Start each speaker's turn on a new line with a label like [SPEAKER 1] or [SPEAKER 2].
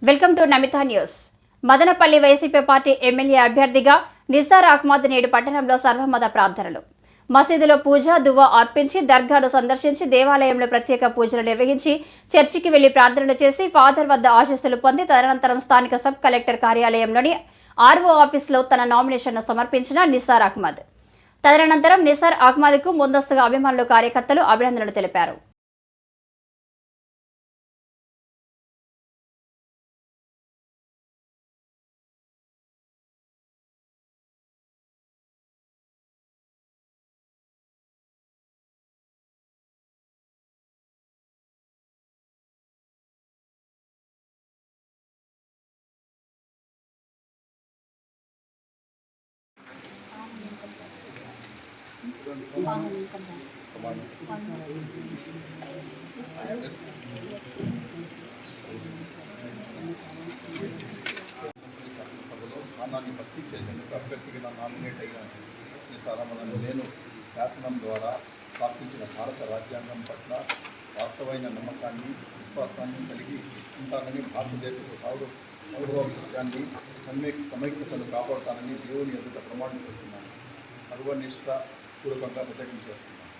[SPEAKER 1] Welcome to Namita news. Madanapalle YCP party MLA అభ్యర్థిగా నిసార్ అహ్మద్ నేడు పట్టణంలో సర్వమత ప్రార్థనలు, మసీదులో పూజ దువా అర్పించి, దర్గాను సందర్శించి, దేవాలయంలో ప్రత్యేక పూజలు నిర్వహించి, చర్చికి వెళ్లి ప్రార్థనలు చేసి, ఫాదర్ వద్ద ఆశీస్సులు పొంది తదనంతరం స్థానిక సబ్ కలెక్టర్ కార్యాలయంలోని ఆర్ఓ ఆఫీసులో తన నామినేషన్ను సమర్పించిన నిసార్ అహ్మద్. తదనంతరం నిసార్ అహ్మద్కు ముందస్తుగా అభిమానులు, కార్యకర్తలు అభినందనలు తెలిపారు.
[SPEAKER 2] సభలో స్థానాన్ని భర్తీ చేసేందుకు అభ్యర్థిగా నామినేట్ అయిన ఎస్పీ సారామణను నేను శాసనం ద్వారా స్థాపించిన భారత రాజ్యాంగం పట్ల వాస్తవమైన నమ్మకాన్ని, విశ్వాసాన్ని కలిగి ఉంటానని, భారతదేశపు సార్వభౌమాన్ని, సమైక్యతను కాపాడుతానని దేవుని ఎదుట ప్రమాణం చేస్తున్నాను. సర్వనిష్ఠ పూర్వకంగా ప్రత్యేకం చేస్తున్నాను.